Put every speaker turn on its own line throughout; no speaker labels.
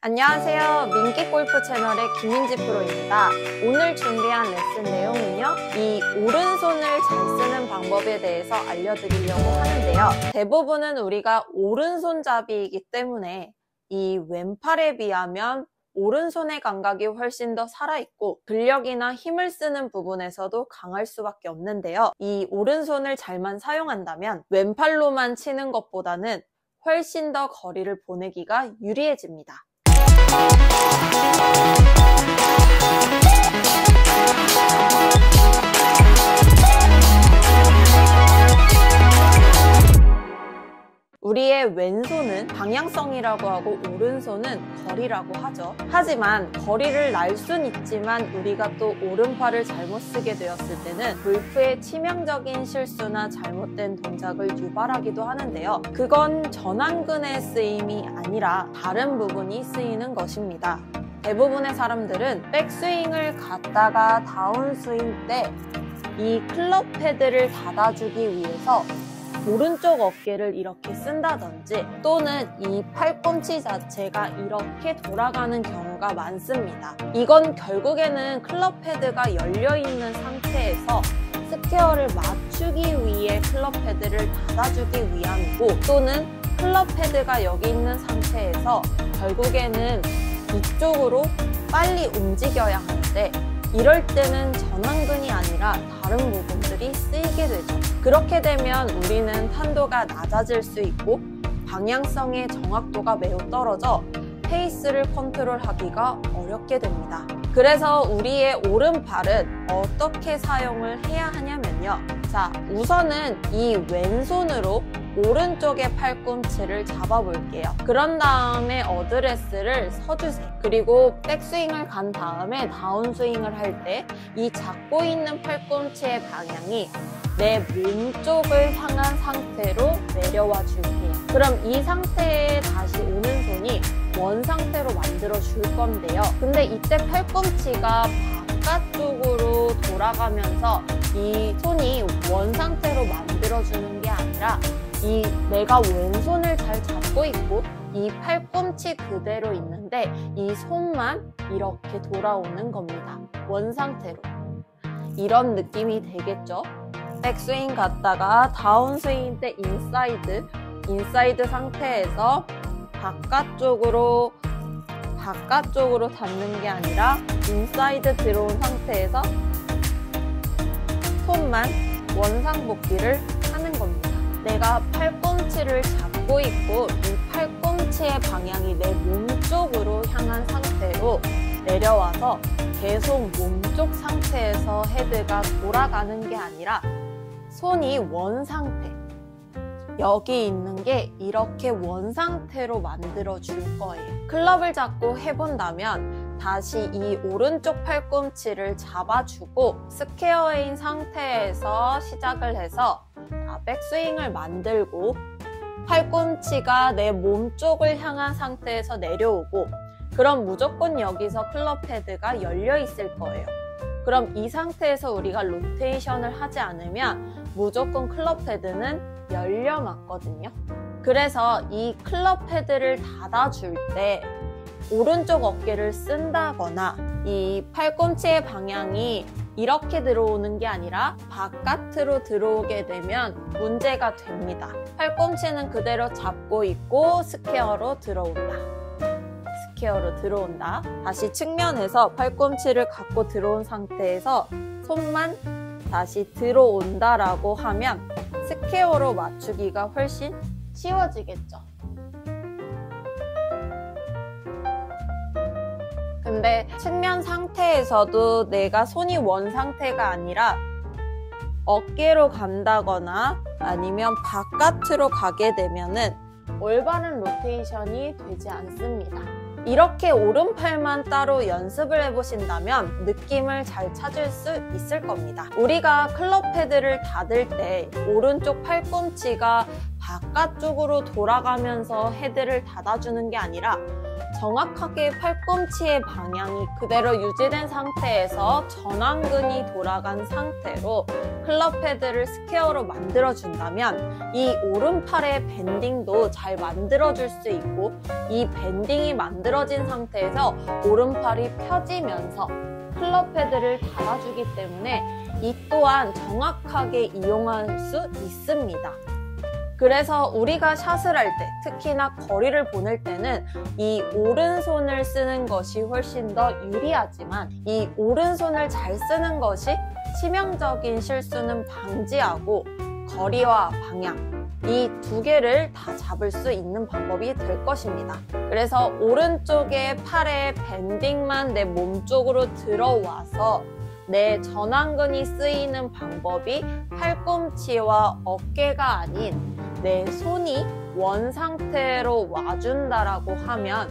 안녕하세요. 민기골프 채널의 김민지 프로입니다. 오늘 준비한 레슨 내용은요, 이 오른손을 잘 쓰는 방법에 대해서 알려드리려고 하는데요. 대부분은 우리가 오른손잡이이기 때문에 이 왼팔에 비하면 오른손의 감각이 훨씬 더 살아있고 근력이나 힘을 쓰는 부분에서도 강할 수밖에 없는데요. 이 오른손을 잘만 사용한다면 왼팔로만 치는 것보다는 훨씬 더 거리를 보내기가 유리해집니다. 우리의 왼손은 방향성이라고 하고 오른손은 거리라고 하죠. 하지만 거리를 날 순 있지만 우리가 또 오른팔을 잘못 쓰게 되었을 때는 골프의 치명적인 실수나 잘못된 동작을 유발하기도 하는데요. 그건 전완근의 쓰임이 아니라 다른 부분이 쓰이는 것입니다. 대부분의 사람들은 백스윙을 갔다가 다운스윙 때 이 클럽 패드를 닫아주기 위해서 오른쪽 어깨를 이렇게 쓴다든지 또는 이 팔꿈치 자체가 이렇게 돌아가는 경우가 많습니다. 이건 결국에는 클럽 패드가 열려있는 상태에서 스퀘어를 맞추기 위해 클럽 패드를 닫아주기 위함이고, 또는 클럽 패드가 여기 있는 상태에서 결국에는 이쪽으로 빨리 움직여야 하는데 이럴 때는 전완근이 아니라 다른 부분들이 쓰이게 되죠. 그렇게 되면 우리는 탄도가 낮아질 수 있고 방향성의 정확도가 매우 떨어져 페이스를 컨트롤하기가 어렵게 됩니다. 그래서 우리의 오른팔은 어떻게 사용을 해야 하냐면요. 자, 우선은 이 왼손으로 오른쪽의 팔꿈치를 잡아볼게요. 그런 다음에 어드레스를 서주세요. 그리고 백스윙을 간 다음에 다운스윙을 할 때 이 잡고 있는 팔꿈치의 방향이 내 몸 쪽을 향한 상태로 내려와 줄게요. 그럼 이 상태에 다시 오른손이 원 상태로 만들어 줄 건데요. 근데 이때 팔꿈치가 바깥쪽으로 돌아가면서 이 손이 원 상태로 만들어 주는 게 아니라 내가 왼손을 잘 잡고 있고 이 팔꿈치 그대로 있는데 이 손만 이렇게 돌아오는 겁니다. 원 상태로. 이런 느낌이 되겠죠? 백스윙 갔다가 다운스윙 때 인사이드 상태에서 바깥쪽으로 닿는 게 아니라 인사이드 들어온 상태에서 손만 원상복귀를 하는 겁니다. 내가 팔꿈치를 잡고 있고 이 팔꿈치의 방향이 내 몸 쪽으로 향한 상태로 내려와서 계속 몸쪽 상태에서 헤드가 돌아가는 게 아니라 손이 원 상태, 여기 있는 게 이렇게 원 상태로 만들어 줄 거예요. 클럽을 잡고 해본다면 다시 이 오른쪽 팔꿈치를 잡아주고 스퀘어인 상태에서 시작을 해서 백스윙을 만들고 팔꿈치가 내 몸 쪽을 향한 상태에서 내려오고, 그럼 무조건 여기서 클럽 패드가 열려 있을 거예요. 그럼 이 상태에서 우리가 로테이션을 하지 않으면 무조건 클럽 패드는 열려 맞거든요. 그래서 이 클럽 패드를 닫아줄 때 오른쪽 어깨를 쓴다거나 이 팔꿈치의 방향이 이렇게 들어오는 게 아니라 바깥으로 들어오게 되면 문제가 됩니다. 팔꿈치는 그대로 잡고 있고 스퀘어로 들어온다. 다시 측면에서 팔꿈치를 갖고 들어온 상태에서 손만 다시 들어온다라고 하면 스퀘어로 맞추기가 훨씬 쉬워지겠죠. 근데 측면 상태에서도 내가 손이 원 상태가 아니라 어깨로 간다거나 아니면 바깥으로 가게 되면은 올바른 로테이션이 되지 않습니다. 이렇게 오른팔만 따로 연습을 해보신다면 느낌을 잘 찾을 수 있을 겁니다. 우리가 클럽 패드를 닫을 때 오른쪽 팔꿈치가 바깥쪽으로 돌아가면서 헤드를 닫아주는 게 아니라 정확하게 팔꿈치의 방향이 그대로 유지된 상태에서 전완근이 돌아간 상태로 클럽 헤드를 스퀘어로 만들어준다면 이 오른팔의 밴딩도 잘 만들어줄 수 있고, 이 밴딩이 만들어진 상태에서 오른팔이 펴지면서 클럽 헤드를 닫아주기 때문에 이 또한 정확하게 이용할 수 있습니다. 그래서 우리가 샷을 할 때, 특히나 거리를 보낼 때는 이 오른손을 쓰는 것이 훨씬 더 유리하지만, 이 오른손을 잘 쓰는 것이 치명적인 실수는 방지하고 거리와 방향, 이 두 개를 다 잡을 수 있는 방법이 될 것입니다. 그래서 오른쪽의 팔의 밴딩만 내 몸 쪽으로 들어와서 내 전완근이 쓰이는 방법이 팔꿈치와 어깨가 아닌 내 손이 원 상태로 와준다라고 하면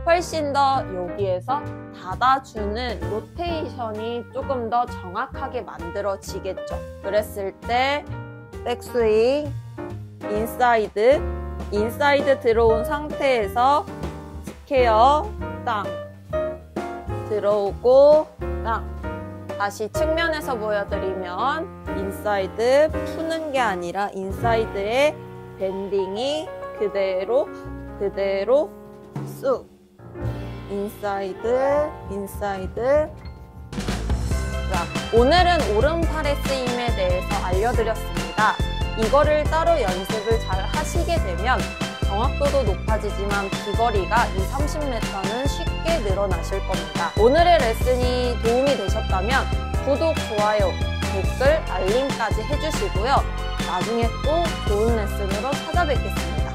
훨씬 더 여기에서 닫아주는 로테이션이 조금 더 정확하게 만들어지겠죠. 그랬을 때 백스윙, 인사이드 들어온 상태에서 스퀘어, 땅 들어오고 땅. 다시 측면에서 보여드리면 인사이드 푸는 게 아니라 인사이드의 밴딩이 그대로 쑥 인사이드. 자, 오늘은 오른팔의 쓰임에 대해서 알려드렸습니다. 이거를 따로 연습을 잘 하시게 되면 정확도도 높아지지만 비거리가 20-30m는 쉽게 늘어나실 겁니다. 오늘의 레슨이 도움이 되셨다면 구독, 좋아요, 댓글, 알림까지 해주시고요. 나중에 또 좋은 레슨으로 찾아뵙겠습니다.